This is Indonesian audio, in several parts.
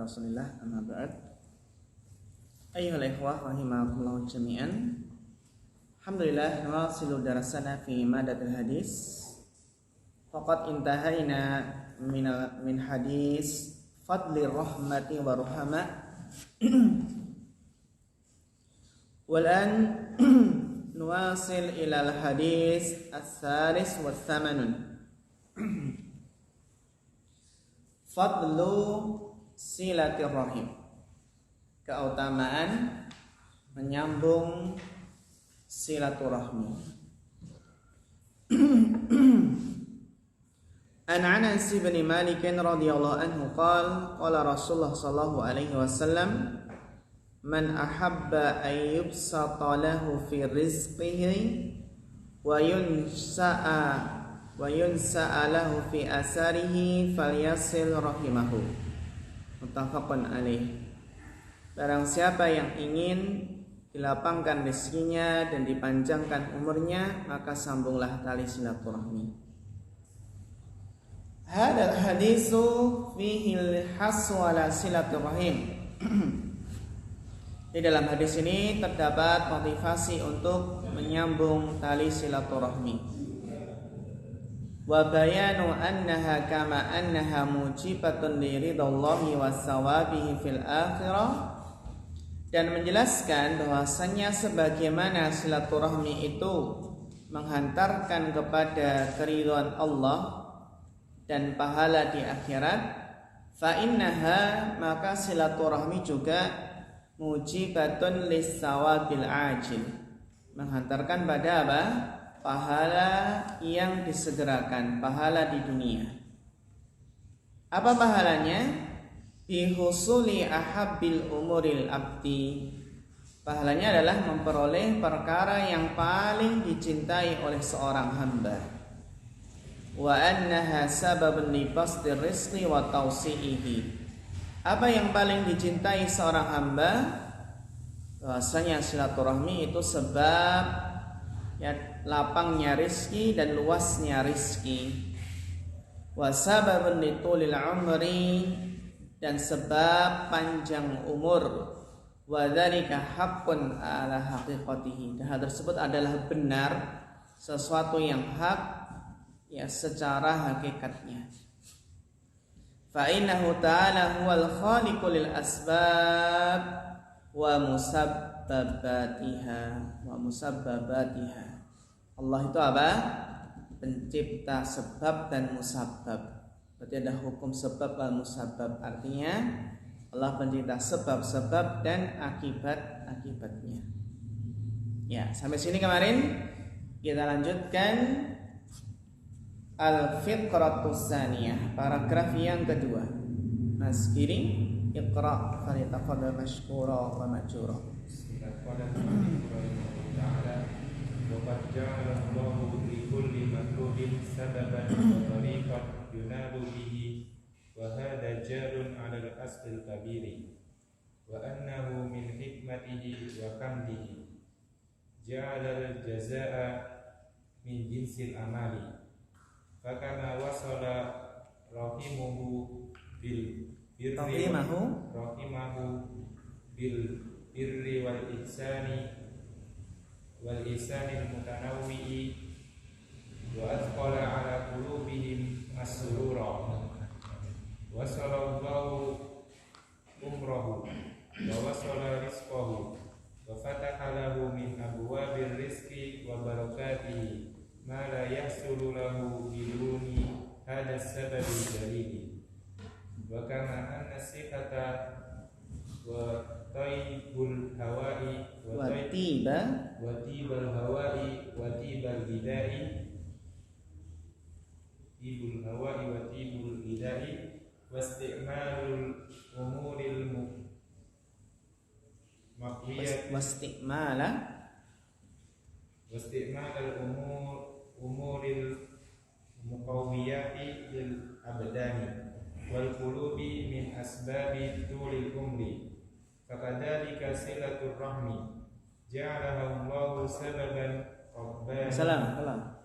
Rasulillah amma ba'd. Ayyuhal ikhwah rahimakumullah jami'an. Alhamdulillah nawasilu darasana fi madatil hadis. Faqad intahaina min hadis fadli rahmati wa ruhama. Walan nuwasil ilal hadis as-salis wa thamanun. Fadlu silaturrahim, keutamaan menyambung silaturahmi. An Anas bin Malik radhiyallahu anhu qala Rasulullah sallallahu alaihi wasallam man ahabba an yubsata lahu fi rizqihi wa yunsa'a lahu fi asarihi falyasil rahimahu. Muttafaqun alaih. Barang siapa yang ingin dilapangkan rezekinya dan dipanjangkan umurnya, maka sambunglah tali silaturahmi. Hadal hadisu fihi al-hasu ala silaturahim. Di dalam hadis ini terdapat motivasi untuk menyambung tali silaturahmi. Wa bayanu annaha kama annaha mujibatun li ridallahi wassawabihi fil akhirah, dan menjelaskan bahwasannya sebagaimana silaturahmi itu menghantarkan kepada keridhaan Allah dan pahala di akhirat, fa innaha, maka silaturahmi juga mujibatun lis-sawabil ajil, menghantarkan pada apa? Pahala yang disegerakan, pahala di dunia. Apa pahalanya? Bihusuli ahabbil umuril abdi. Pahalanya adalah memperoleh perkara yang paling dicintai oleh seorang hamba. Wa annaha sababun li basdir rizqi wa tawsi'ihi. Apa yang paling dicintai seorang hamba? Bahwasanya silaturahmi itu sebab ya lapangnya rizki dan luasnya rizki. Wa sababun litulil umri, dan sebab panjang umur. Wa dzalika haqqun ala haqiqatihi, dan hal tersebut adalah benar, sesuatu yang hak ya secara hakikatnya. Fa innahu ta'ala huwal khaliqu lil asbab wa musabbabatiha. Allah itu apa? Pencipta sebab dan musabbab. Berarti ada hukum sebab dan musabbab. Artinya Allah pencipta sebab-sebab dan akibat-akibatnya. Ya, sampai sini kemarin. Kita lanjutkan al-fiqratus tsaniyah, paragraf yang kedua. Mas Giring, iqra falyatafadhal mashkura wa ma'jura. وقد جعل الله لكل مطلوب سببا وطريقا ينال به وهذا جار على الأصل الكبير وأنه من حكمته وحمده جعل الجزاء من جنس الأعمال فكما وصل رحمه بالبر والإحسان المتنوع وأثقل على قلوبهم السرور وصل الله أمره ووصل رزقه وفتح له من أبواب الرزق وبركاته ما لا يحصل له بدون هذا السبب الجليل وكما أن الصحة وطيب الهواء وطيب الهواء وطيب الغذاء طيب الهواء وطيب الغذاء واستعمال الأمور المقوية واستعمال الأمور المقويات للأبدان والقلوب من أسباب طول العمر فكذلك صلة الرحم جعلها الله سببا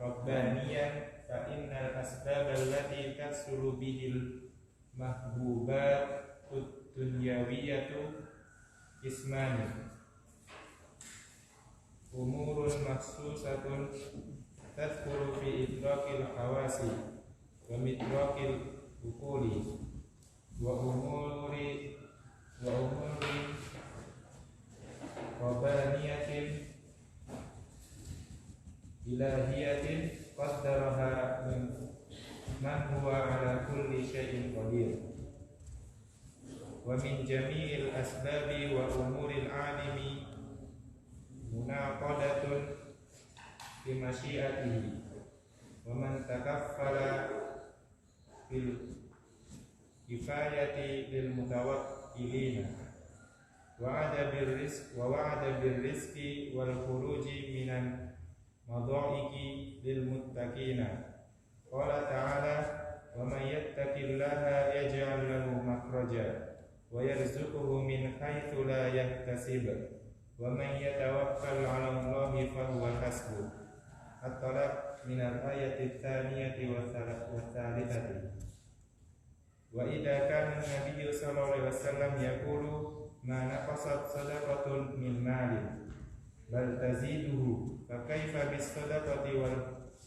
ربانيا فإن الأسباب التي تحصل به المحبوبات dunyawiyatu ismani umurun mahsusatun tadkhulu fi idrakil hawasi wa midrakil ukuli wa umuri rabaniyatin ilahiyatin qaddaraha man huwa ala kulli syai'in qadir wa min jami'il asbabi wa umuril alimi munaqadatun bi masyiatihi wa man takaffala bil kifayati lil mutawakkilina wa'ada bir rizqi wal khuruji minan madhaiki lil muttaqina. Qala ta'ala wa man yattaqillaha yaj'al lahu makhraja wa yarzuquhu min haitsu la yahtasib wa man yatawakkal 'ala Allahi fa huwa hasbuh. At-Talaq min al-ayati ats-tsaniyati wa ats-tsalitsati. Wa idza kana an-nabiyyu sallallahu alaihi wasallam yaqulu ma naqasat sadaqatun min malin bal taziduhu fa kaifa bis sadaqati wal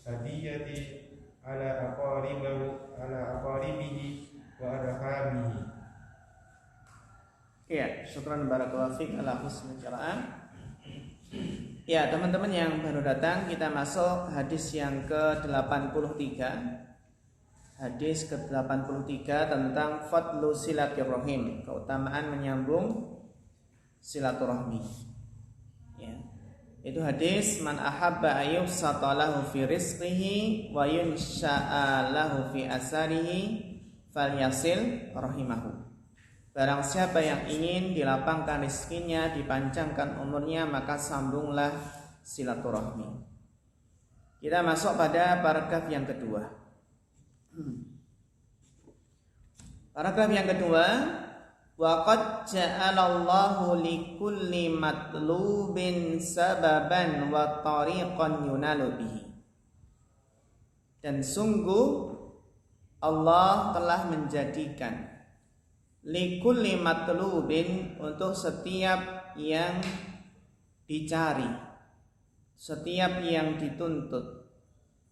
hadiyati ala aqaribihi wa arhamihi. Ya, syukran barakallahu fiik ala husnil qiraah. Ya, teman-teman yang baru datang, kita masuk hadis yang ke-83. Hadis ke-83 tentang fadlu silaturahim, keutamaan menyambung silaturahmi. Ya. Itu hadis man ahabba ayyubsata lahu fi rizqihi wa yunsha'a lahu fi asarihi falyasil rahimahu. Barang siapa yang ingin dilapangkan rizkinya, dipanjangkan umurnya, maka sambunglah silaturahmi. Kita masuk pada paragraf yang kedua. Paragraf yang kedua, wa qad ja'alallahu likulli matlubin sababan wa tariqan yunalu bihi. Dan sungguh Allah telah menjadikan likulli matlubin, untuk setiap yang dicari, setiap yang dituntut,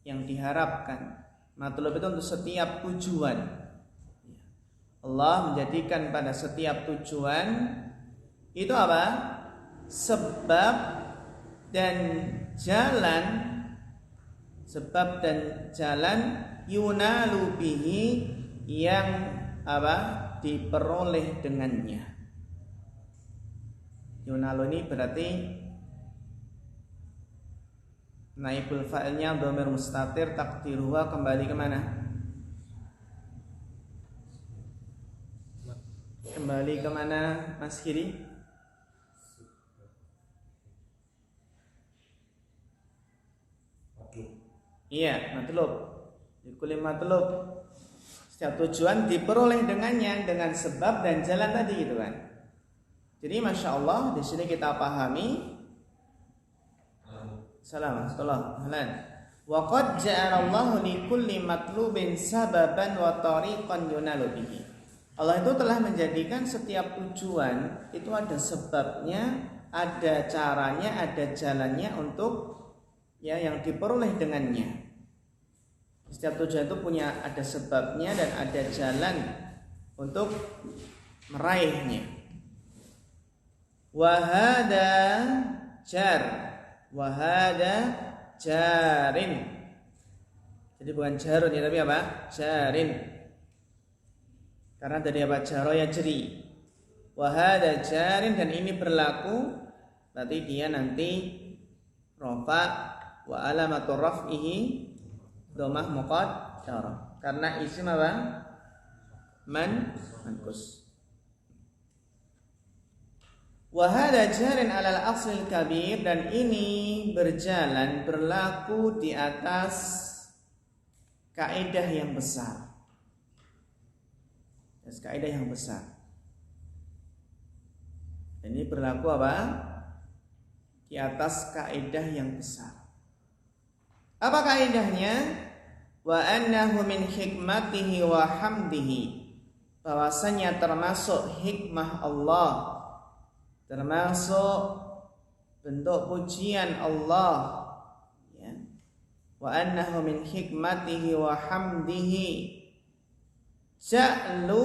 yang diharapkan. Matlub itu untuk setiap tujuan. Allah menjadikan pada setiap tujuan itu apa? Sebab dan jalan, sebab dan jalan yunalu bihi, yang apa? Diperoleh dengannya. Yunalu ini berarti naibul fa'ilnya dhamir mustatir, takdiruha kembali kemana? Kembali kemana Mas Kiri? Iya, matlub. Kulli matlub, setiap tujuan diperoleh dengannya, dengan sebab dan jalan tadi gitu kan. Jadi masya Allah di sini kita pahami. Salam setelah halan. Wa qad ja'alallahu li kulli matlubin sababan wa tariqan yunalu bihi. Allah itu telah menjadikan setiap tujuan itu ada sebabnya, ada caranya, ada jalannya untuk ya yang diperoleh dengannya. Setiap tujuan itu punya ada sebabnya dan ada jalan untuk meraihnya. Wahada jar, wahada jarin. Jadi bukan jarun ya, tapi apa? Jarin. Karena dari apa? Jaro ya jeri. Wahada jarin, dan ini berlaku, berarti dia nanti rafa wa alamatu raf'ihi dhammah muqaddarah, karena isim apa? Manqus. Wa hadza jarin 'alal aslil kabir, dan ini berjalan, berlaku di atas kaidah yang besar. Kaidah yang besar. Dan ini berlaku apa? Di atas kaidah yang besar. Apa kaidahnya? Wa annahu min hikmatihi wa hamdihi bahwasanya termasuk hikmah Allah, termasuk bentuk pujian Allah, ya. Wa annahu min hikmatihi wa hamdihi ja'lu.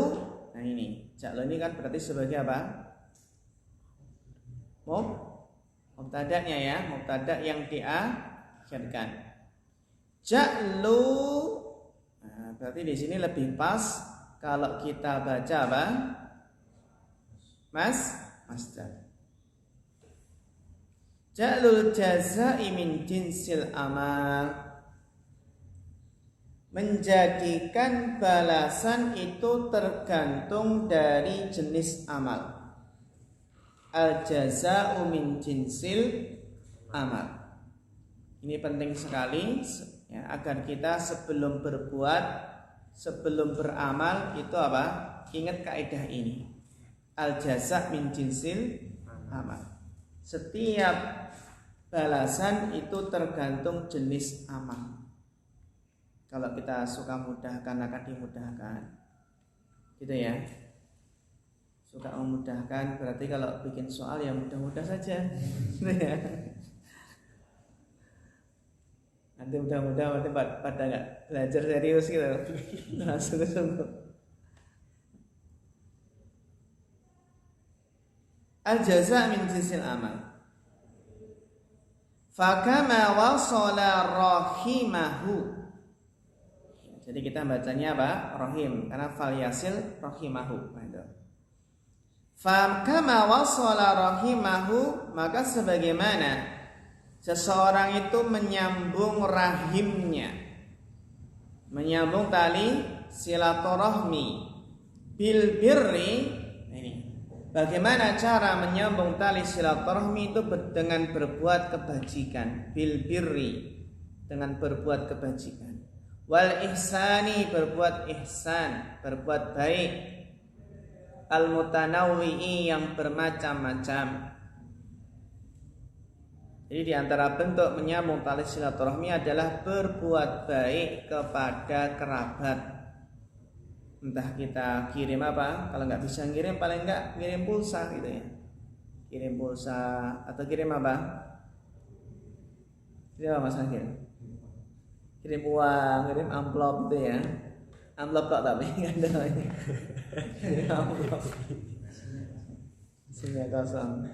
Nah ini ja'lu ini kan berarti sebagai apa? Mubtada'nya ya, mubtada' yang diakhirkan. Ja'lu. Nah, berarti di sini lebih pas kalau kita baca apa? Masdar. Ja'lul jazaa'i min jinsil amal. Menjadikan balasan itu tergantung dari jenis amal. Al jazaa'u min jinsil amal. Ini penting sekali ya, agar kita sebelum berbuat, sebelum beramal itu apa? Ingat kaidah ini. Al jaza' min jinsil amal. Setiap balasan itu tergantung jenis amal. Kalau kita suka mudahkan akan dimudahkan. Gitu ya. Suka memudahkan berarti kalau bikin soal ya mudah-mudah saja. Nanti mudah-mudahan pada nggak belajar serius gitu, langsung sungguh. Al jaza' min jinsil amal. Fakama wasala rahimahu. Jadi kita bacanya apa? Rahim, karena fal yasil rahimahu. Fakama wasala rahimahu, maka sebagaimana seseorang itu menyambung rahimnya, menyambung tali silaturahmi bil birri. Ini bagaimana cara menyambung tali silaturahmi itu dengan berbuat kebajikan, bil birri, dengan berbuat kebajikan, wal ihsani, berbuat ihsan, berbuat baik, al mutanawwi'i, yang bermacam-macam. Jadi di antara bentuk menyambung tali silaturahmi adalah berbuat baik kepada kerabat. Entah kita kirim apa, kalau nggak bisa ngirim paling nggak kirim pulsa gitu ya. Kirim pulsa atau kirim apa? Kirim apa Mas Akhir? Kirim uang, kirim amplop gitu ya. Amplop kok tapi nggak ada lagi. Amplop. Isinya kosong.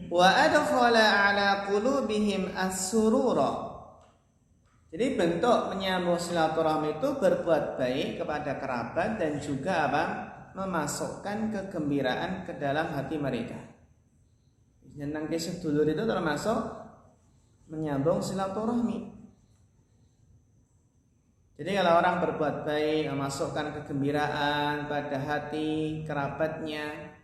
Wa adkhala ala qulubihim as-surura. Jadi bentuk menyambung silaturahmi itu berbuat baik kepada kerabat dan juga apa? Memasukkan kegembiraan ke dalam hati mereka. Jeneng sedulur itu termasuk menyambung silaturahmi. Jadi kalau orang berbuat baik, memasukkan kegembiraan pada hati kerabatnya,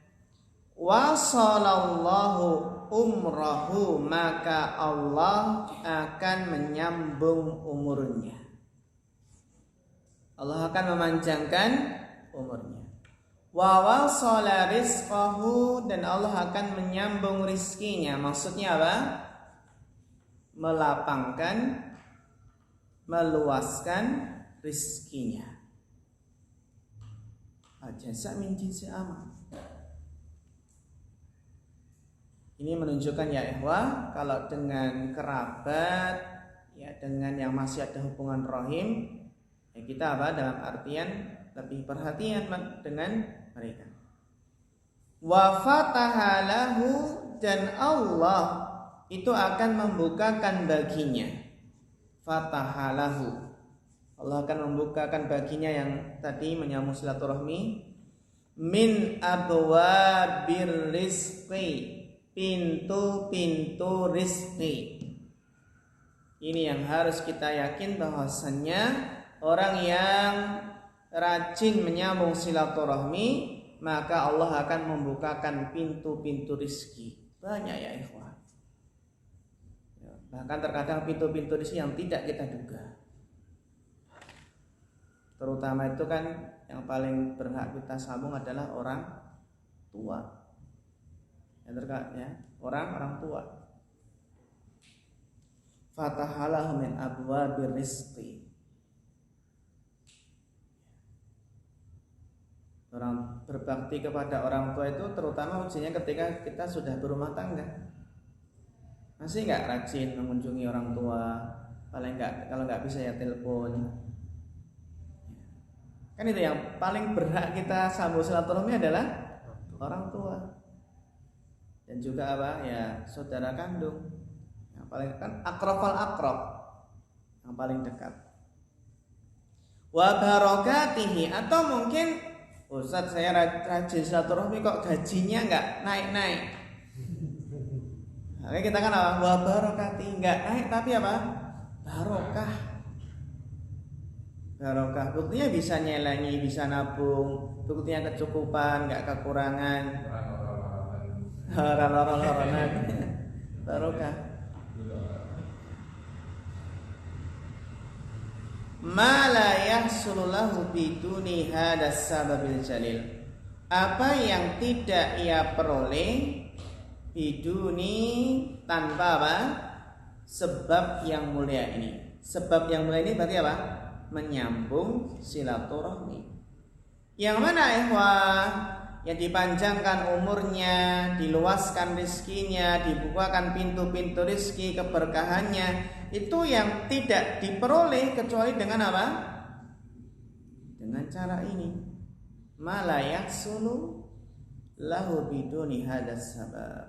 wasallallahu umrahu, maka Allah akan menyambung umurnya. Allah akan memanjangkan umurnya. Wa wasala rizqahu, dan Allah akan menyambung rizkinya. Maksudnya apa? Melapangkan, meluaskan rizkinya. Al-jaza' min jinsi amal. Ini menunjukkan ya ikhwah, kalau dengan kerabat, ya dengan yang masih ada hubungan rahim, ya kita apa? Dalam artian lebih perhatian dengan mereka. Wa fataha lahu, dan Allah itu akan membukakan baginya. Fataha lahu, Allah akan membukakan baginya yang tadi menyambung silaturahmi, min abwabir rizqi, pintu-pintu rizki. Ini yang harus kita yakin bahwasannya orang yang rajin menyambung silaturahmi, maka Allah akan membukakan pintu-pintu rizki. Banyak ya ikhwah. Bahkan terkadang pintu-pintu rizki yang tidak kita duga. Terutama itu kan yang paling berhak kita sambung adalah orang tua. Ya, orang tua. fatahalahu min abwabir rizqi. Orang berbakti kepada orang tua itu terutama ujinya ketika kita sudah berumah tangga. Masih nggak rajin mengunjungi orang tua, paling nggak, kalau nggak bisa ya telepon. Kan itu yang paling berhak kita sambung silaturahmi adalah orang tua. Dan juga apa ya, saudara kandung. Yang paling kan akrabal akrab, yang paling dekat. Wa barokatihi, atau mungkin Ustaz saya rajin silaturahmi kok gajinya nggak naik-naik. Nah, kita kan apa? Wa barokati, nggak naik tapi apa? Barokah. Barokah. Buktinya bisa nyelengi, bisa nabung, buktinya kecukupan, nggak kekurangan. Orang-orang barokah. Ma la yahsulu lahu biduni hadas sababil jalil. Apa yang tidak ia peroleh biduni, tanpa apa? Sebab yang mulia ini. Sebab yang mulia ini berarti apa? Menyambung silaturahmi. Yang mana ikhwah? Yang dipanjangkan umurnya, diluaskan rizkinya, dibukakan pintu-pintu rizki, keberkahannya, itu yang tidak diperoleh kecuali dengan apa? Dengan cara ini. Ma la yahsulu lahu biduni hadas sabab.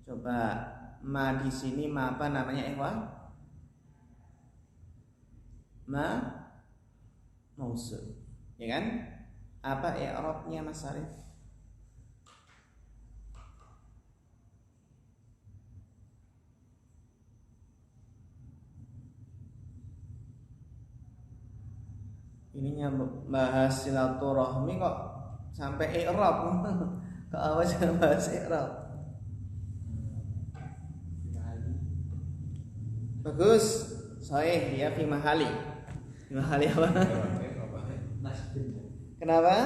Coba ma di sini ma apa namanya ikhwah? Ma mausul. Ya kan? Apa i'rabnya Mas Arif? Ininya bahas silaturahmi kok sampai i'rab. Kok awas bahas i'rab. Bagus. Sahih dia fi mahali. Fi mahali apa? Kenapa?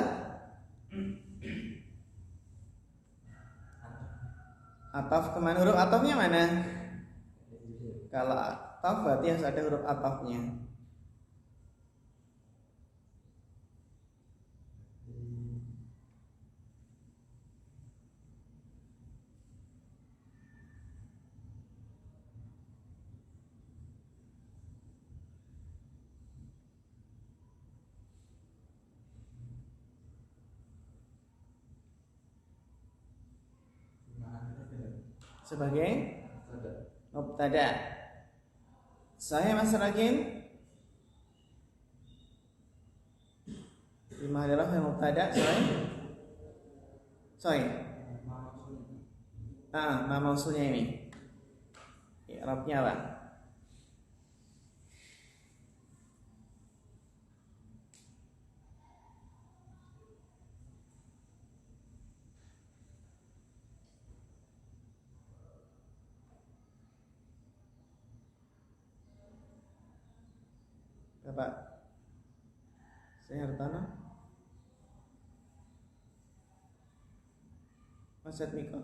Ataf kemana? Huruf atafnya mana? Kalau ataf berarti harus ada huruf atafnya. Sebagai mubtada. Saya Mas Ragin. Lima adalah yang mubtada. Sorry. Ma mausulnya ini. I'rabnya apa? Bapak saya Hartana, Mas Miko,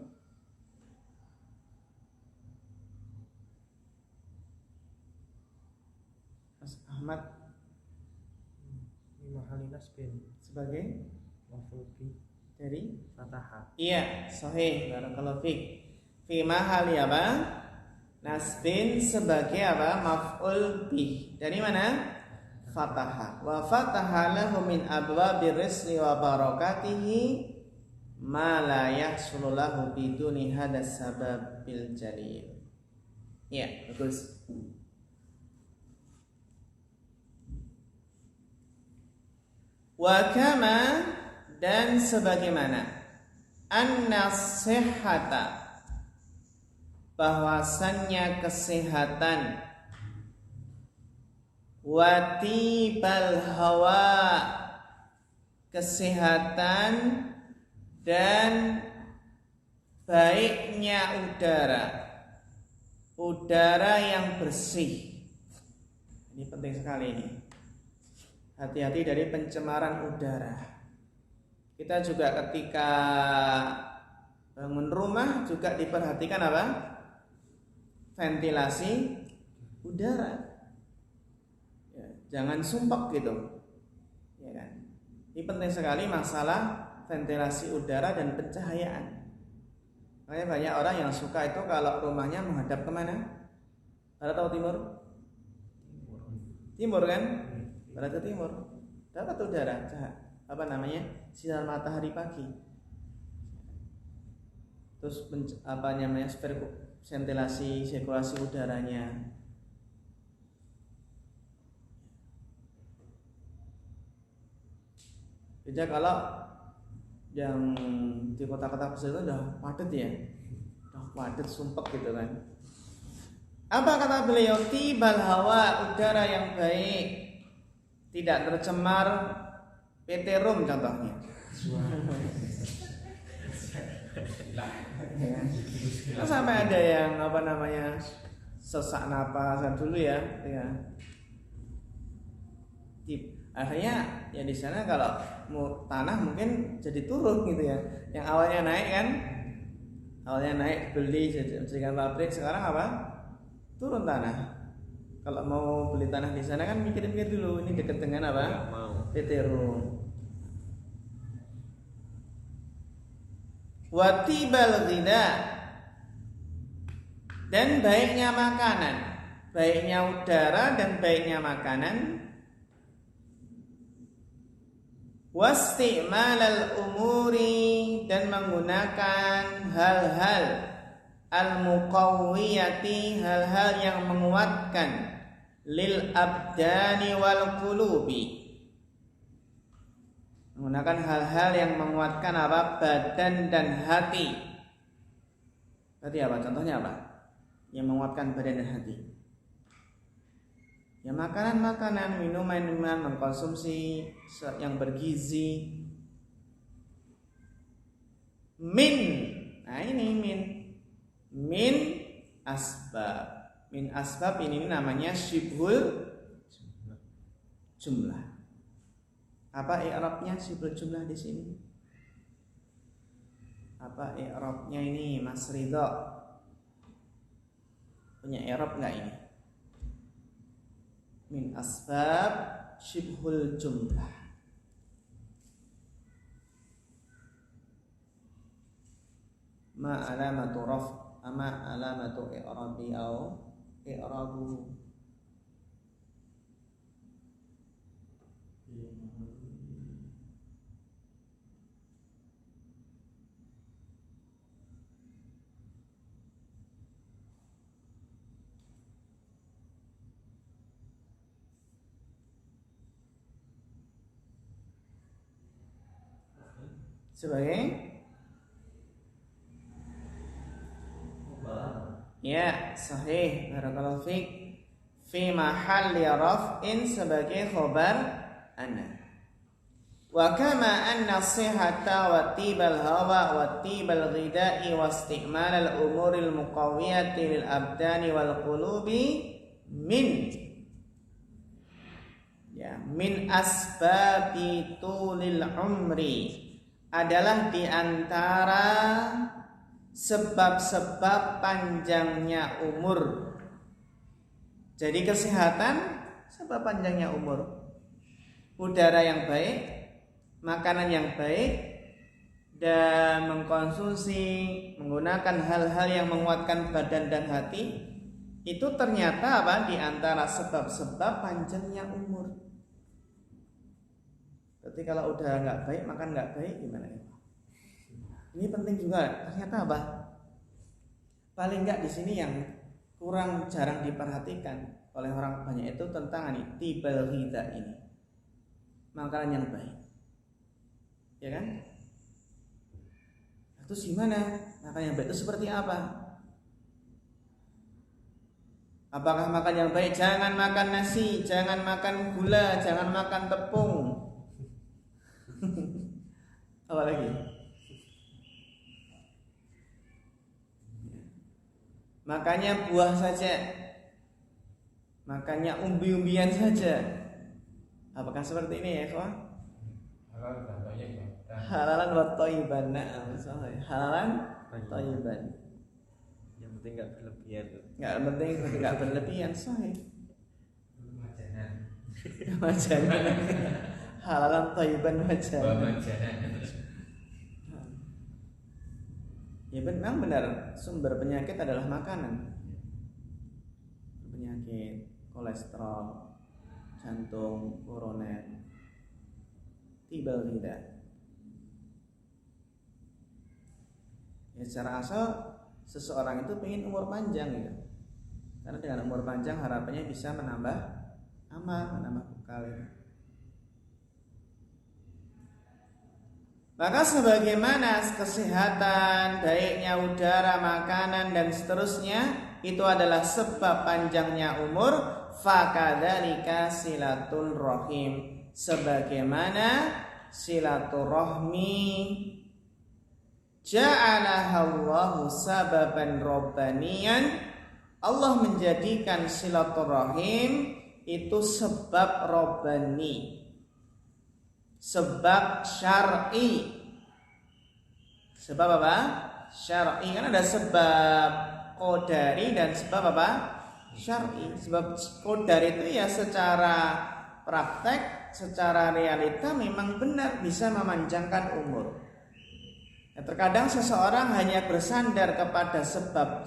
Mas Ahmad. Mahali nasbin Sebagai maf'ul bi dari fataha. Iya, sahih. Barakallahu fiik. Fi mahali apa? Nasbin sebagai apa? Maf'ul bih. Dari mana? Fataha. Wa fataha lahu min abwabir rizqi wa barakatihi ma la yahsulu lahu biduni hadas sababil jalil. Ya, bagus. Wa kama, dan sebagaimana, an-nasihata, bahwasannya kesehatan, watibal hawa, kesehatan dan baiknya udara yang bersih. Ini penting sekali ini. Hati-hati dari pencemaran udara. Kita juga ketika bangun rumah juga diperhatikan apa? ventilasi udara. Ya, jangan sumpek gitu. Ya kan? Ini penting sekali masalah ventilasi udara dan pencahayaan. Makanya banyak orang yang suka itu kalau rumahnya menghadap kemana? Barat atau timur? Timur kan? Barat atau timur. Dapat udara, sinar matahari pagi. Terus ventilasi sirkulasi udaranya. Beda kalau yang di kota-kota besar itu udah padat ya, udah padat sumpek gitu kan. Apa kata beliau? Tibal hawa, udara yang baik, tidak tercemar. PT Room contohnya. Nah, sampai ada yang sesak napas dulu ya. Akhirnya ya di sana kalau tanah mungkin jadi turun gitu ya. Yang awalnya naik kan, beli jadikan pabrik, sekarang apa? Turun tanah. Kalau mau beli tanah di sana kan mikir-mikir dulu, ini dekat dengan apa? PT Room. Watibal ghidha, dan baiknya makanan, baiknya udara dan baiknya makanan. Wasti'malal umuri, dan menggunakan hal-hal al-muqawwiyati, hal-hal yang menguatkan, lil abdani wal qulubi, menggunakan hal-hal yang menguatkan apa? Badan dan hati. Tadi apa? Contohnya apa? Yang menguatkan badan dan hati. Ya makanan-makanan, minuman-minuman, mengkonsumsi yang bergizi. Nah ini min asbab. Min asbab ini namanya syibhul jumlah. Apa i'rabnya syibhul jumlah di sini? Apa i'rabnya ini, Mas Ridho? Punya i'rab enggak ini? Min asbab syibhul jumlah. Ma alamatu raf, ama alamatu i'rabi au i'rabu. Sebagai ya sahih, barakallahu fiik, fi mahalli raf'in, sebagai khobar ana. Wa kama anna sihhata wa tibal hawa wa tibal ghidai wa isti'mal al umuril muqawwiyati lil abdani wal qulubi min asbabi tulil umri, adalah di antara sebab-sebab panjangnya umur. Jadi kesehatan sebab panjangnya umur. Udara yang baik, makanan yang baik, dan menggunakan hal-hal yang menguatkan badan dan hati, itu ternyata apa? Di antara sebab-sebab panjangnya umur. Berarti kalau udara nggak baik, makan nggak baik, gimana ya? Ini penting juga. Ternyata apa? Paling nggak di sini yang jarang diperhatikan oleh orang banyak itu tentang ini tibal ghidha ini, makanan yang baik, ya kan? Terus gimana? Makanan yang baik itu seperti apa? Apakah makan yang baik? Jangan makan nasi, jangan makan gula, jangan makan tepung. Apa lagi? Makanya buah saja, makanya umbi-umbian saja. Apakah seperti ini ya, kawan? Halalan wa thayyiban. Halalan thayyiban. penting nggak berlebihan. Nggak penting nggak berlebihan, sahih. Majanan. Majanan. Halalan thayyiban majanan. Ya memang benar, sumber penyakit adalah makanan. Penyakit kolesterol, jantung, koroner, tibal tidak. Ya secara asal seseorang itu pengen umur panjang gitu. Karena dengan umur panjang harapannya bisa menambah amal, menambah bekal gitu. Maka sebagaimana kesehatan, baiknya udara, makanan dan seterusnya itu adalah sebab panjangnya umur, fakadzalika silatul rahim. Sebagaimana silaturahmi ja'alahallahu sababan rabbaniyan, Allah menjadikan silaturahim itu sebab rabbani, sebab syar'i. Sebab apa? Syar'i. Kan ada sebab qadari dan sebab apa? Syar'i. Sebab qadari itu ya secara praktek, secara realita memang benar bisa memanjangkan umur. Ya, terkadang seseorang hanya bersandar kepada sebab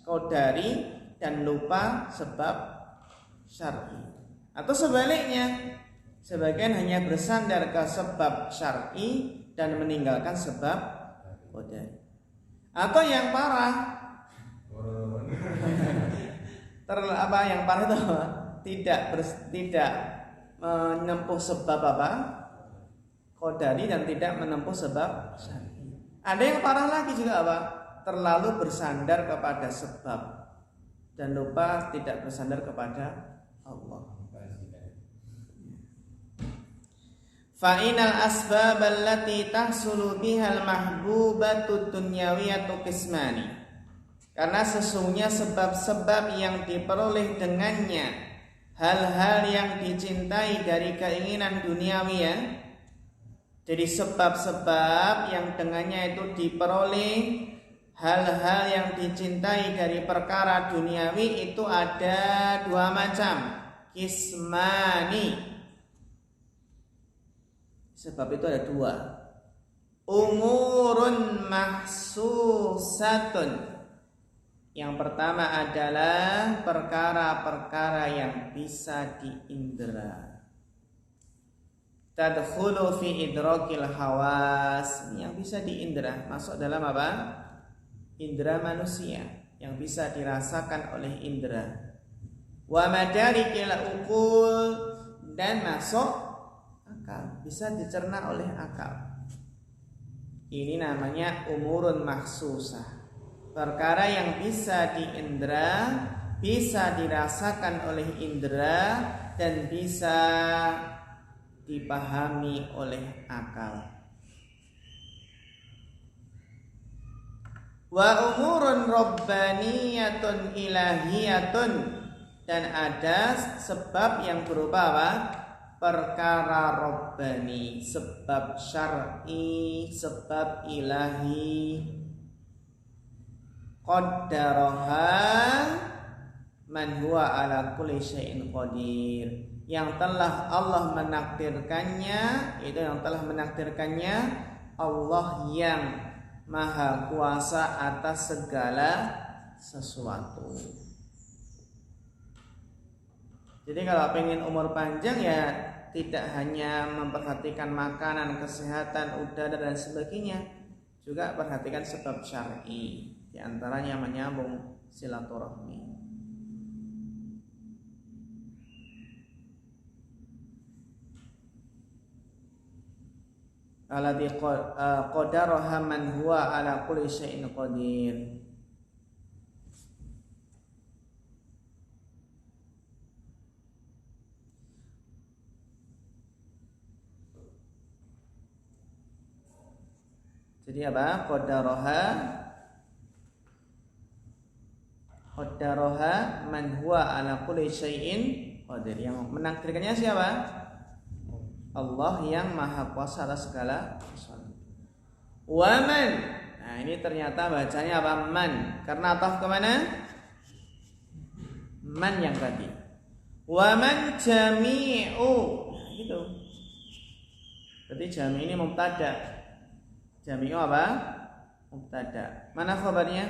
qadari dan lupa sebab syar'i. Atau sebaliknya, sebagian hanya bersandar ke sebab syar'i dan meninggalkan sebab qadari. Atau yang parah, yang parah itu apa? Tidak menempuh sebab apa? Qadari dan tidak menempuh sebab syar'i. Ada yang parah lagi juga apa? Terlalu bersandar kepada sebab dan lupa tidak bersandar kepada Allah. Fa'inal asbab allati tahsulu bihal mahbubatu dunyawiyatu qismani. Karena sesungguhnya sebab-sebab yang diperoleh dengannya hal-hal yang dicintai dari keinginan duniawi ya. Jadi sebab-sebab yang dengannya itu diperoleh hal-hal yang dicintai dari perkara duniawi itu ada dua macam, qismani. Sebab itu ada dua. Umurun mahsusatun. Yang pertama adalah perkara-perkara yang bisa diindra. Tadkhulu fi idrakil hawas. Yang bisa diindra, masuk dalam apa? Indra manusia, yang bisa dirasakan oleh indra. Wa madarikil uqul, dan masuk akal, bisa dicerna oleh akal. Ini namanya umurun mahsusah. Perkara yang bisa diindra, bisa dirasakan oleh indra dan bisa dipahami oleh akal. Wa umurun rabbaniyatun ilahiyatun, dan ada sebab yang berupa apa? Perkara rabbani, sebab syar'i, sebab ilahi. Qaddaraha man huwa ala kulli syai'in qadir, yang telah Allah menakdirkannya, itu yang telah menakdirkannya Allah yang maha kuasa atas segala sesuatu. Jadi kalau pengen umur panjang ya tidak hanya memperhatikan makanan, kesehatan, udara dan sebagainya, juga perhatikan sebab syar'i, di antaranya menyambung silaturahmi. Alladzi qadaraha man huwa ala kulli syai'in qadir. Jadi apa? Qadaraha man huwa ala kulli syai'in qadir. Yang menakdirkannya siapa? Allah yang maha kuasa atas segala sesuatu. Waman, nah ini ternyata bacanya apa? Man. Karena ataf kemana? Man yang tadi. Wa man jami'u. Nah, gitu. Berarti jami ini mubtada. Jami'u apa? Mubtada. Mana khabarnya?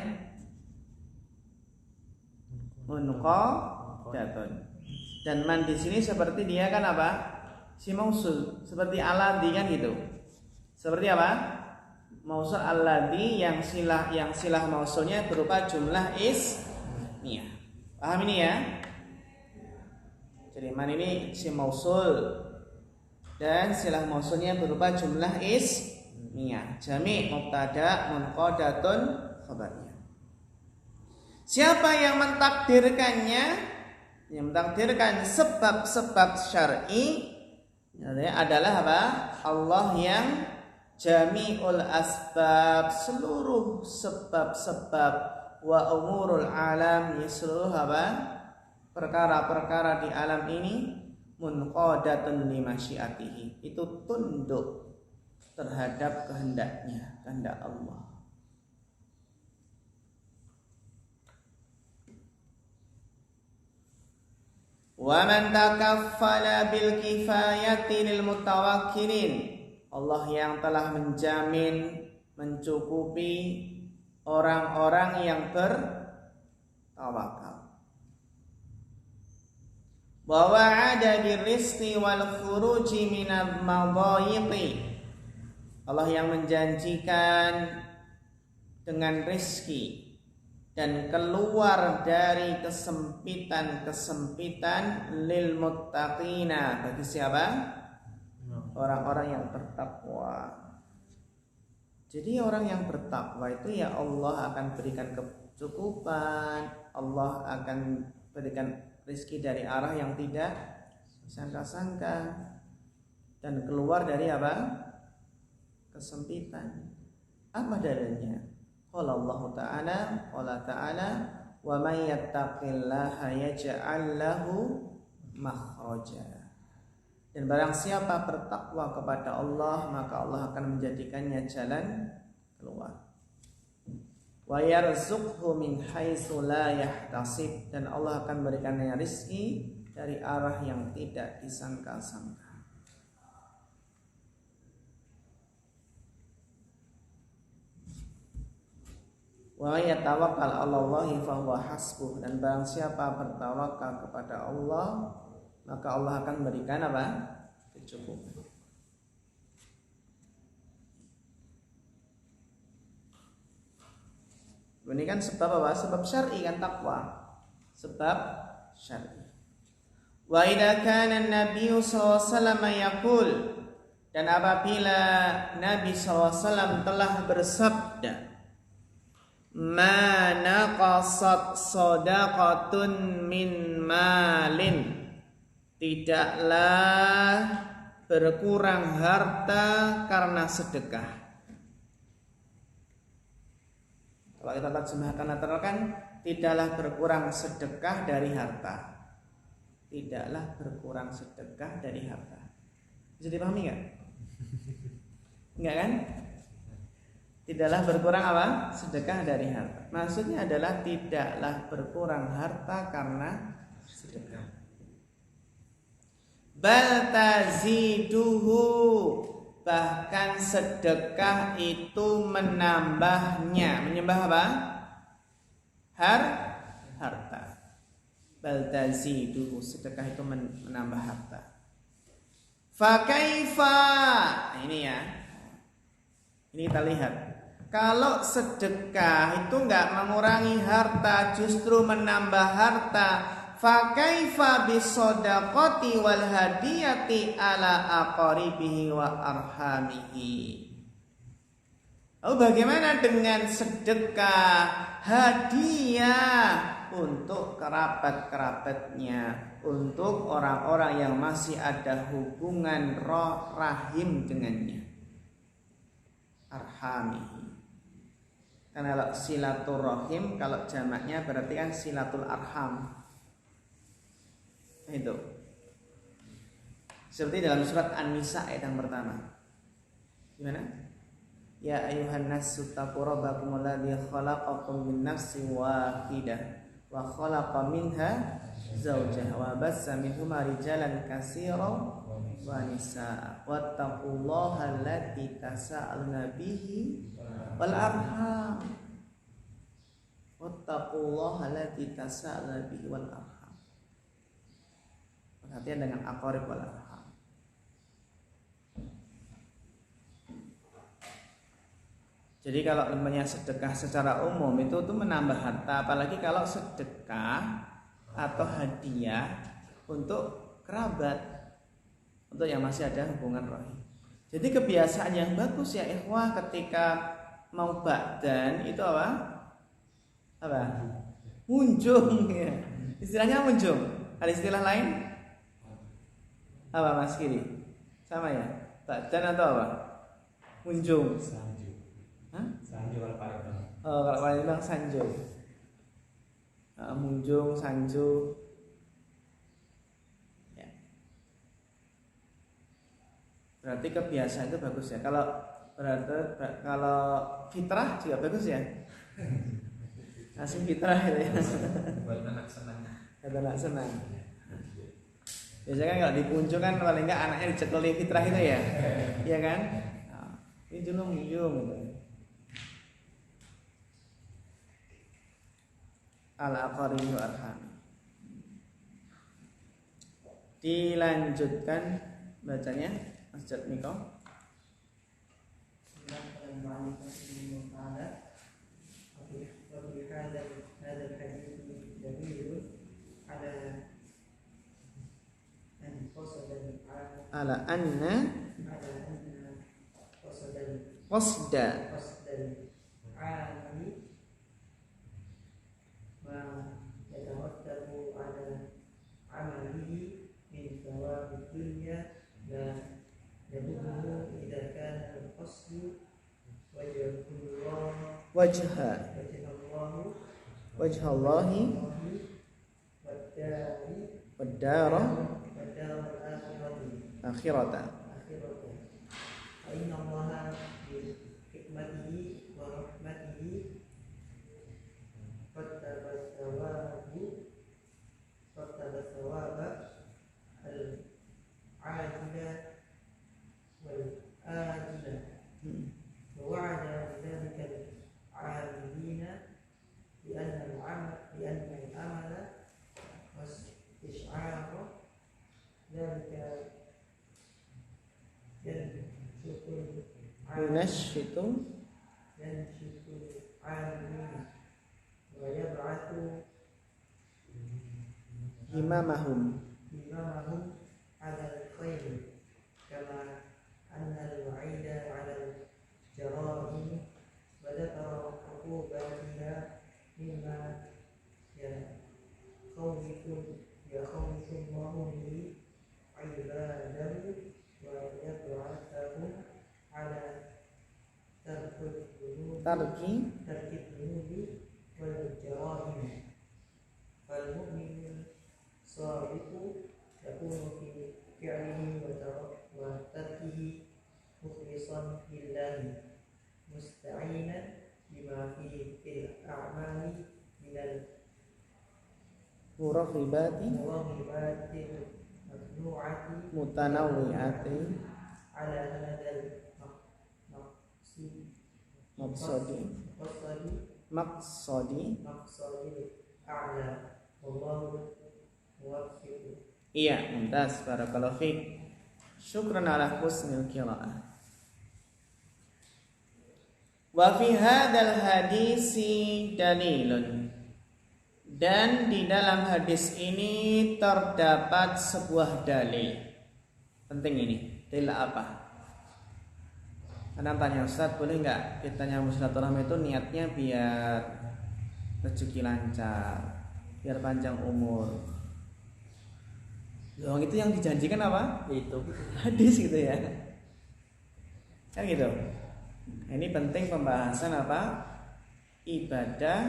Munqadatun. Dan man di sini seperti dia kan apa? Si mausul, seperti alladzi kan gitu. Seperti apa? Mausul alladzi yang silah mausulnya berupa jumlah ismiyah. Paham ini ya? Jadi man ini si mausul dan silah mausulnya berupa jumlah ismiyah. Jami' mubtada munqadatun khabarnya. Siapa yang mentakdirkannya? Yang mentakdirkan sebab-sebab syar'i adalah apa? Allah yang jami'ul asbab, seluruh sebab-sebab, wa umurul alam, ya seluruh apa? Perkara-perkara di alam ini munqadatun li masyiatihi, itu tunduk terhadap kehendaknya, kehendak Allah. Wa man takaffala bil kifayati lil mutawakkilin, Allah yang telah menjamin, mencukupi orang-orang yang bertawakal. Wa wa'ada birrizqi wal khuruji minal madhayiqi, Allah yang menjanjikan dengan rizki dan keluar dari kesempitan-kesempitan lil muttaqina, bagi siapa? Orang-orang yang bertakwa. Jadi orang yang bertakwa itu ya Allah akan berikan kecukupan, Allah akan berikan rezeki dari arah yang tidak sangka-sangka dan keluar dari apa? Kesempitan. Apa dalilnya? Qala Allah Ta'ala wa may yattaqillaha yaj'al lahu makhraja. Dan barang siapa bertakwa kepada Allah, maka Allah akan menjadikannya jalan keluar. Wa yarzuqhu min haitsu la yahtasib, dan Allah akan berikannya rezeki dari arah yang tidak disangka-sangka. Wa yatawakkal 'ala Allahi fa huwa hasbuh, dan barang siapa bertawakal kepada Allah, maka Allah akan memberikan apa? Kecukupan. Ini kan sebab apa? Sebab syar'i kan takwa. Sebab syar'i. Wa idza kana an-nabiy sallallahu alaihi wasallam yaqul, dan apabila Nabi SAW telah bersabda, ma naqasat shadaqatun min malin, tidaklah berkurang harta karena sedekah. Kalau kita terjemahkan latarkan, tidaklah berkurang sedekah dari harta. Tidaklah berkurang sedekah dari harta. Bisa dipahami nggak? Enggak kan? Tidaklah berkurang apa? Sedekah dari harta. Maksudnya adalah tidaklah berkurang harta karena sedekah. Bal taziduhu, bahkan sedekah itu menambahnya. Menyembah apa? Harta. Bal taziduhu, sedekah itu menambah harta. Fa kaifa, ini ya. Ini kita lihat. Kalau sedekah itu enggak mengurangi harta, justru menambah harta, fa kaifa bisadaqati wal hadiyati ala aqaribihi wa arhamihi. Lalu bagaimana dengan sedekah, hadiah untuk kerabat-kerabatnya, untuk orang-orang yang masih ada hubungan roh rahim dengannya? Arhamihi. Karena kalau silaturahim, kalau jamaknya berarti kan silatul arham. Itu seperti dalam surat An-Nisa ayat yang pertama. Gimana? Ya ayuhan nasu taqu rabbakum alladzi khalaqakum min nafsin wahidah wa khalaqa minha zawjaha wa bassa minhuma rijalan katsiran wa nisaa wattaqullaha allati tasaaluna bihi wal arham wattaqullaha allati tasaaluna bihi wal arham. Perhatian dengan aqarib wal arham. Jadi kalau namanya sedekah secara umum itu tuh menambah harta, apalagi kalau sedekah atau hadiah untuk kerabat, untuk yang masih ada hubungan rahim. Jadi kebiasaan yang bagus ya ikhwah, ketika mau ba'dan itu apa? Apa? Munjung ya. Istilahnya munjung. Ada istilah lain? Apa Mas Kiri? Sama ya? Ba'dan atau apa? Munjung. Hah? Sanjo kalau Palembang. Oh, kalau Palembang sanjo. Munjung, sanjo. Ya. Berarti kebiasaan itu bagus ya. Kalau fitrah juga bagus ya. Ngasih fitrah itu ya. Buat anak senang. Buat anak senang. Biasanya kan kalau di Punjung kan paling enggak anaknya dicekeli fitrah itu ya. Iya kan? Nah, ini julung gitu. Al-aqarib wa arham. Dilanjutkan bacanya Mas Jatmiko. Ala anna qasda يترتب على عمله من ثواب الدنيا لا يضره إذا كان القصد وجه الله والدار الآخرة فإن الله بحكمته ورحمته رتب الثواب العاجل والآجل ووعد بذلك العاملين بأن العمل واستشعار ذلك ينشط العاملين ويبعث هممهم على الخير كما أن الوعيد على الجرائم وذكر عقوبتها مما يخوف الله به عباده ويبعثهم على ترك الذنوب والجرائم. فالمؤمن الصادق يكون في فعله وتركه مخلصا لله مستعينا بما فيه في الأعمال من المرغبات الممنوعة متنوعة على هذا المقصد الأعلى والله موفق. Iya, mumtaz, barakallahu fiik. Syukran ala husnil qiraah. Wa fi hadzal hadisi dalilun. Dan di dalam hadis ini terdapat sebuah dalil. Penting ini. Dalil apa? Kadang tanya Ustaz, boleh nggak kita nyambung silaturahmi itu niatnya biar rezeki lancar, biar panjang umur. Loh, itu yang dijanjikan apa? Itu hadis gitu ya. Kan gitu. Nah, ini penting pembahasan apa? Ibadah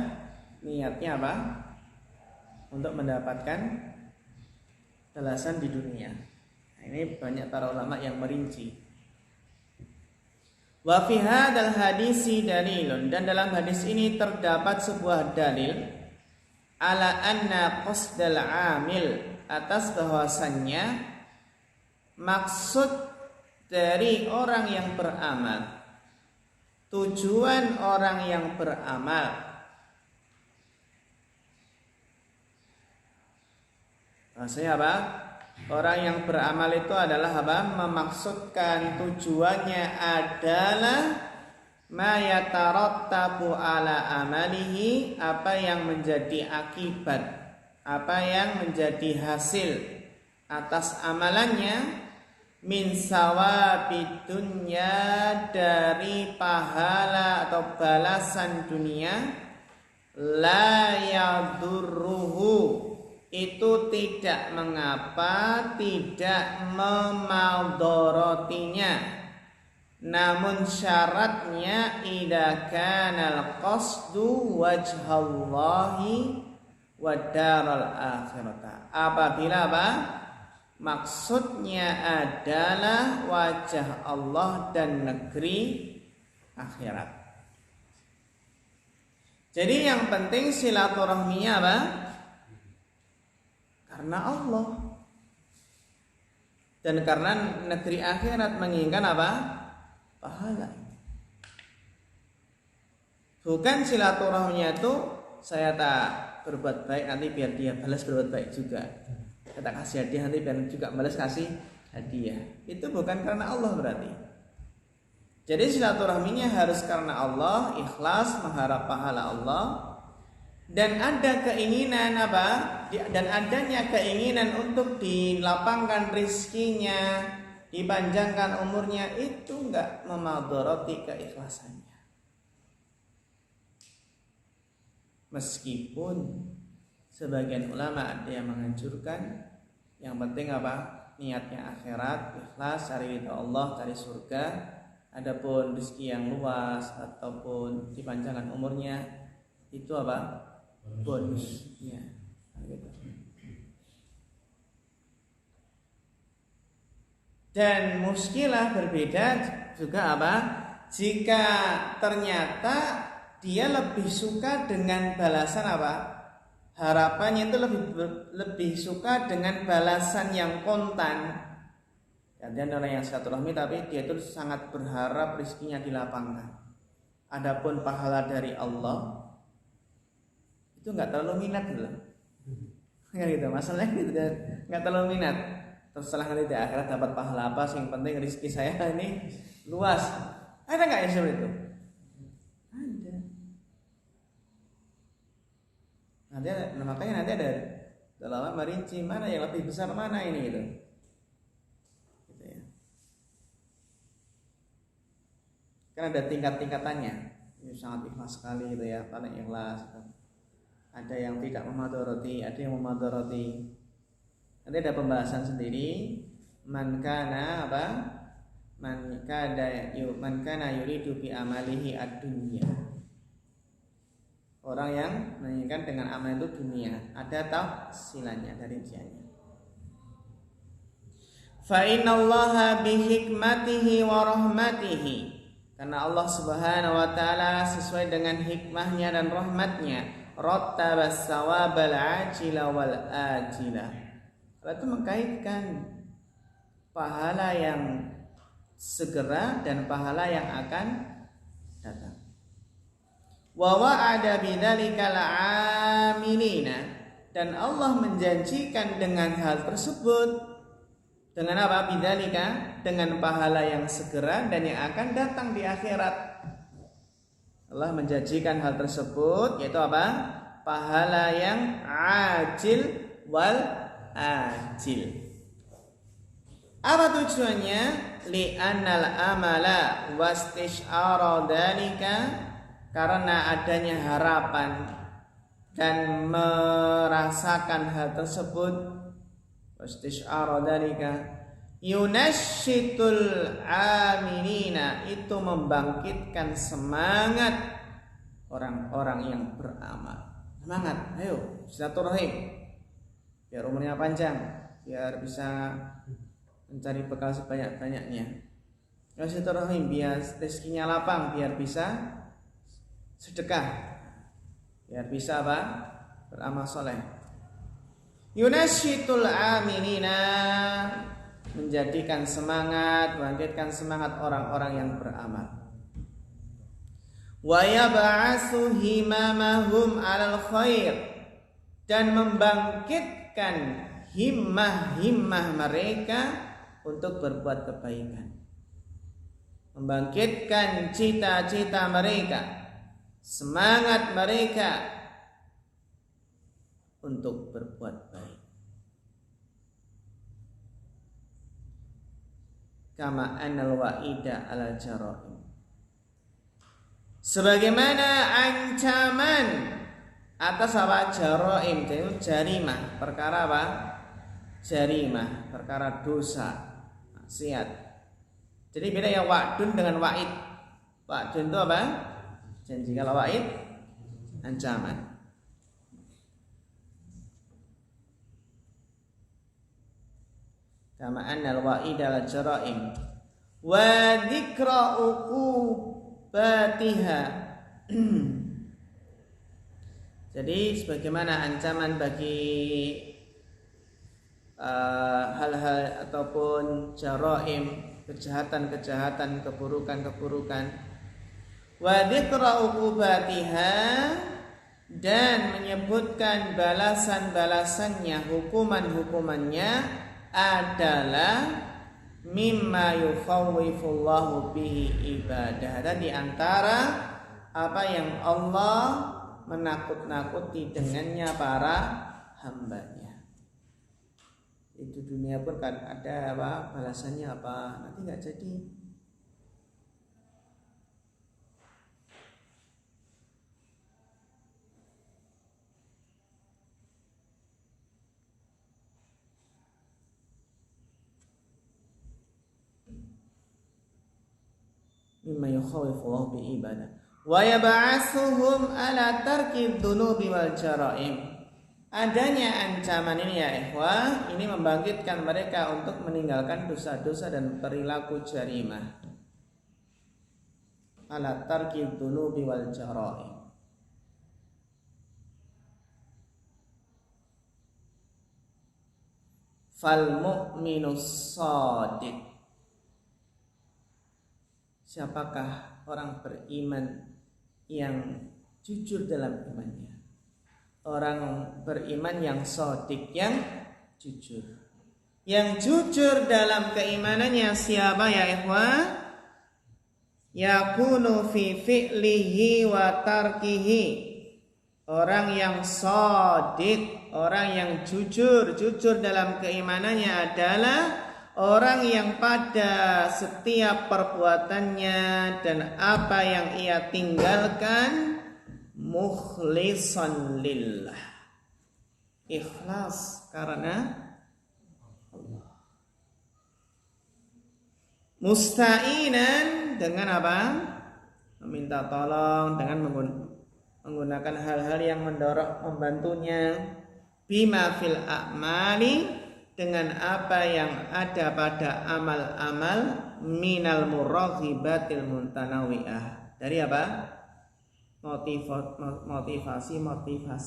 niatnya apa? Untuk mendapatkan balasan di dunia. Nah, ini banyak para ulama yang merinci. Wa fi hadzal hadisi dalilun, dan dalam hadis ini terdapat sebuah dalil ala anna qasdal amil, atas bahwasannya maksud dari orang yang beramal, tujuan orang yang beramal, maksudnya apa? Orang yang beramal itu adalah apa? Memaksudkan tujuannya adalah ma yatarattabu ala amalihi, apa yang menjadi akibat, apa yang menjadi hasil atas amalannya, min sawabid dunya, dari pahala atau balasan dunia, la yadurruhu, itu tidak mengapa, tidak memaldorotinya, namun syaratnya idza kanal qasdu wajhallahi wa daral akhirata, apabila apa? Maksudnya adalah wajah Allah dan negeri akhirat. Jadi yang penting silaturahminya apa? Karena Allah dan karena negeri akhirat, menginginkan apa? Pahala. Bukan silaturahminya itu saya tak berbuat baik nanti biar dia balas berbuat baik juga, kita kasih hadiah nanti biar juga balas kasih hadiah. Itu bukan karena Allah berarti. Jadi silaturahminya harus karena Allah, ikhlas mengharap pahala Allah, dan ada keinginan apa? Dan adanya keinginan untuk dilapangkan rizkinya, dipanjangkan umurnya, itu enggak memadharati keikhlasannya. Meskipun sebagian ulama ada yang menganjurkan, yang penting apa? Niatnya akhirat, ikhlas, cari ridha Allah, cari surga. Adapun rezeki yang luas ataupun dipanjangkan umurnya, itu apa? Bonusnya. Dan muskilah berbeda juga apa? Jika ternyata dia lebih suka dengan balasan apa? Harapannya itu lebih suka dengan balasan yang kontan. Dan orang yang silaturahmi tapi dia itu sangat berharap rezekinya dilapangkan. Adapun pahala dari Allah itu nggak terlalu minat gitu. Nggak gitu, masalahnya gitu, nggak terlalu minat. Terserah nanti di akhirat dapat pahala apa, yang penting rezeki saya ini luas. Ada nggak yang seperti itu? Ada. Makanya nanti ada dalam merinci mana yang lebih besar, mana ini gitu. Gitu ya. Kan ada tingkat-tingkatannya. Ini sangat ikhlas sekali gitu ya, paling ikhlas. Ada yang tidak memadharati, ada yang memadharati. Nanti ada pembahasan sendiri. Man kana apa? Man kana yuridu bi amalihi ad-dunya. Orang yang menginginkan dengan amal itu dunia. Ada tafsilannya dari rinciannya. Fa innallaha bi hikmatihi wa rahmatihi. Karena Allah Subhanahu wa taala sesuai dengan hikmahnya dan rahmatnya, rattabas sawabal ajila wal ajila. Itu mengkaitkan pahala yang segera dan pahala yang akan datang. Wa wa'ada bidzalikal 'amilina, dan Allah menjanjikan dengan hal tersebut, dengan apa? Bidzalika, dengan pahala yang segera dan yang akan datang di akhirat. Allah menjanjikan hal tersebut, yaitu apa? Pahala yang ajil wal ajil. Apa tujuannya? Li'annal amala wastisyara dzalika, karena adanya harapan dan merasakan hal tersebut, wastisyara dzalika yunashitul amilina, itu membangkitkan semangat orang-orang yang beramal. Semangat, ayo silaturahim biar umurnya panjang, biar bisa mencari bekal sebanyak-banyaknya. silaturahim biar rezekinya lapang, biar bisa sedekah, biar bisa apa? Beramal soleh. Yunasyitul aminina, menjadikan semangat, membangkitkan semangat orang-orang yang beramal. Wa yab'atsu himamahum 'alal khair, dan membangkitkan himmah mereka untuk berbuat kebaikan. Membangkitkan cita-cita mereka, semangat mereka untuk berbuat baik. Kama annal wa'ida 'alal jara'im, sebagaimana ancaman atas apa? Jara'im, itu jarimah, perkara apa? Jarimah, perkara dosa, maksiat. Jadi beda ya wa'dun dengan wa'id. Wa'dun itu apa? Janji. Kalau wa'id ancaman. Kama annal wa'ida al jara'im wa dzikra uqubatiha. Jadi sebagaimana ancaman bagi hal-hal ataupun jara'im, kejahatan-kejahatan, keburukan-keburukan, wa dzikra uqubatiha, dan menyebutkan balasan-balasannya, hukuman-hukumannya adalah mimma yufawwifullahu bihi ibadah, dan di antara apa yang Allah menakut-nakuti dengannya para hambanya. Itu dunia pun kan ada apa balasannya, apa nanti nggak jadi. Mimma yukhawifullahu bi ibadah wa yab'atsuhum ala tarki dzunubi wal jara'im. Adanya ancaman ini ya ikhwah, ini membangkitkan mereka untuk meninggalkan dosa-dosa dan perilaku jarimah. Ala tarki dzunubi wal jara'im. Fal mu'minus shadiq, siapakah orang beriman yang jujur dalam imannya? Orang beriman yang shadiq, yang jujur. Yang jujur dalam keimanannya siapa ya ikhwah? Yakunu fi fi'lihi wa tarkihi. Orang yang shadiq, orang yang jujur dalam keimanannya adalah orang yang pada setiap perbuatannya dan apa yang ia tinggalkan mukhlishan lillah, ikhlas karena Allah. Musta'inan, dengan apa? Meminta tolong, dengan menggunakan hal-hal yang mendorong, membantunya. Bima fil a'mali, dengan apa yang ada pada amal-amal, minal muraghibatil muntanawi'ah, dari apa? Motivasi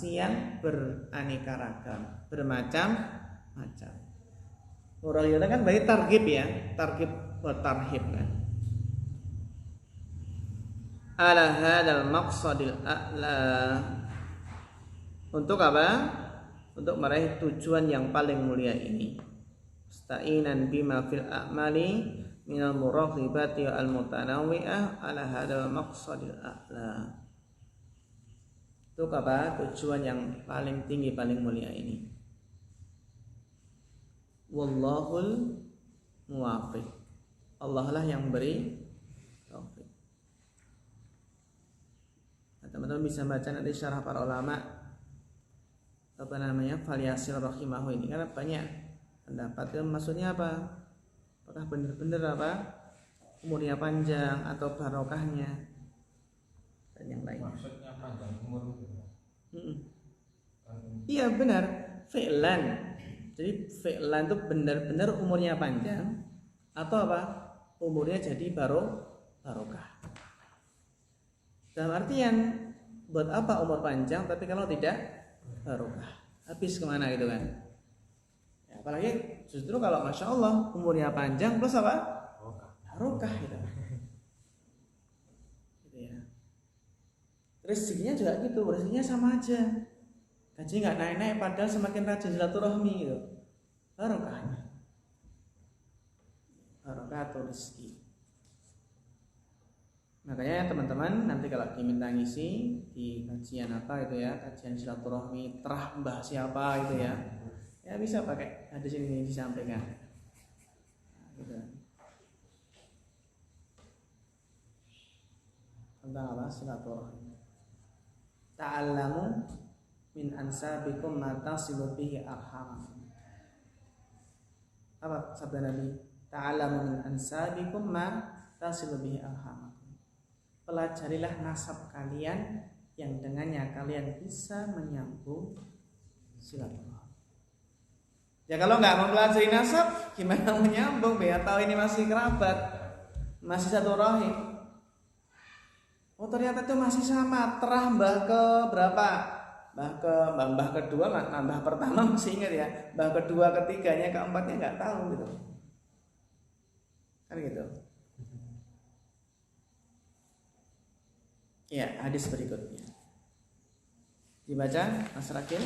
yang beraneka ragam, bermacam-macam. Muraghibat kan berarti targhib ya, targhib wa tarhib kan. Ala hadzal maqsadil a'la, untuk apa? Untuk meraih tujuan yang paling mulia ini. Musta'inan bima fil a'mali minal muraghibati al mutanawwi'ah ala hadzal maqsadil a'la. Untuk apa? Tujuan yang paling tinggi, paling mulia ini. Wallahul muwaffiq, Allah lah yang beri taufik. Nah, teman-teman bisa baca nanti syarah para ulama apa namanya Falyasir rahimahu ini, karena banyak pendapat. Maksudnya apa? Apakah benar-benar apa umurnya panjang atau barokahnya dan yang lain. Maksudnya panjang umur itu. Iya benar, fi'lan. Jadi fi'lan itu benar-benar umurnya panjang atau apa? umurnya jadi barokah. Dalam artian buat apa umur panjang tapi kalau tidak barokah, habis kemana gitu kan ya, apalagi justru kalau Masya Allah umurnya panjang plus apa? Barokah gitu. Gitu ya. Rezekinya juga gitu, rezekinya sama aja, gaji nggak naik-naik padahal semakin rajin silaturahmi gitu, barokahnya, barokah atau rezeki. Makanya teman-teman nanti kalau diminta ngisi di kajian apa itu ya, kajian silaturahmi terah mbah siapa itu ya, ya bisa pakai hadis ini disampaikan. Gitu. Tentang apa? Silaturahmi. Ta'allamu min ansabikum ma tasilu bihi arhamakum. Apa sabda Nabi? Ta'allamu min ansabikum ma tasilu bihi arhamakum. Pelajarilah nasab kalian yang dengannya kalian bisa menyambung silaturahmi. Ya kalau nggak mempelajari nasab, gimana menyambung? Biar tahu ini masih kerabat, masih satu rahim. Oh ternyata itu masih sama, terah mbah ke berapa? Mbah kedua, mbah pertama masih ingat ya, mbah kedua, ketiganya, keempatnya nggak tahu gitu. Kan gitu. Ya, hadis berikutnya dibaca Mas Rakil.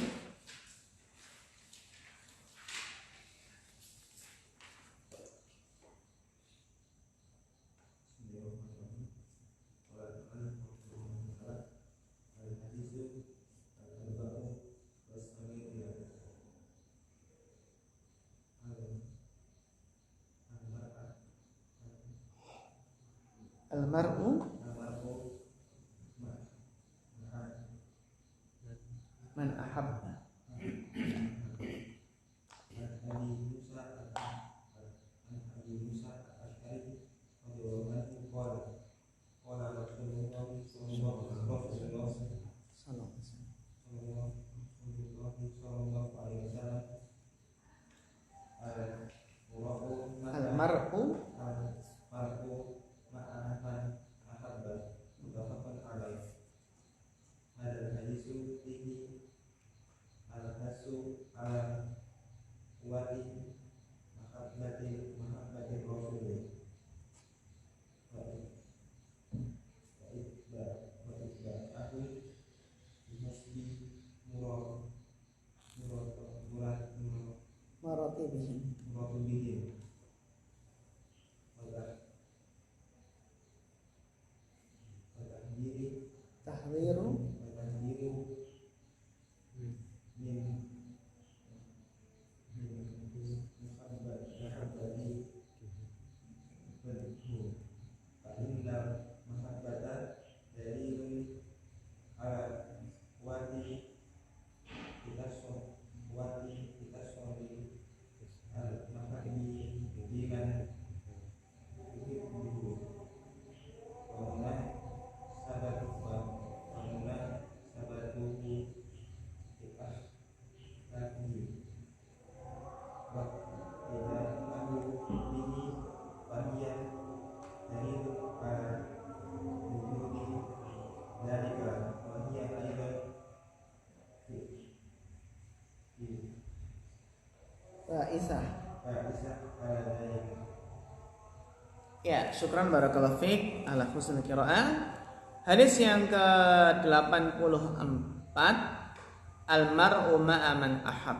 Almar'u man ahabba. Tahwiru Isa. Ya, syukran barakallahu fiik ala husnul qiraah. Hadis yang ke-84, al-mar'u ma'a man ahab.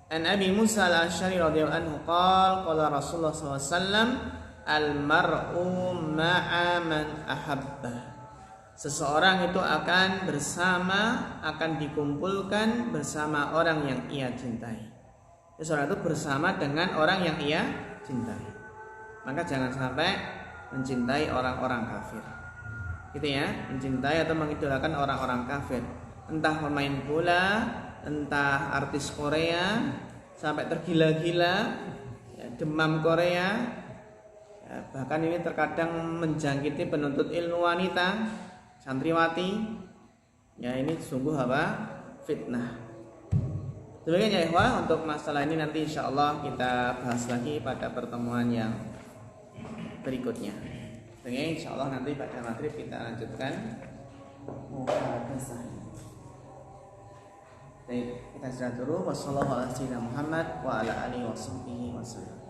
An Abi Musa al-Asy'ari radhiyallahu anhu qala Rasulullah sallallahu alaihi wasallam, al-mar'u ma'a man ahabba. Seseorang itu akan dikumpulkan bersama orang yang ia cintai. Seseorang itu bersama dengan orang yang ia cintai. Maka jangan sampai mencintai orang-orang kafir. Gitu ya, mencintai atau mengidolakan orang-orang kafir. Entah pemain bola, entah artis Korea, sampai tergila-gila, ya, demam Korea. Ya, bahkan ini terkadang menjangkiti penuntut ilmu wanita, santriwati. Ya ini sungguh apa? Fitnah. Demikian ya ikhwah, untuk masalah ini nanti insya Allah kita bahas lagi pada pertemuan yang berikutnya. Oke, insyaallah nanti pada maghrib kita lanjutkan muhadasah. Baik, kita sudah dulu. Wassalamualaikum warahmatullahi wabarakatuh.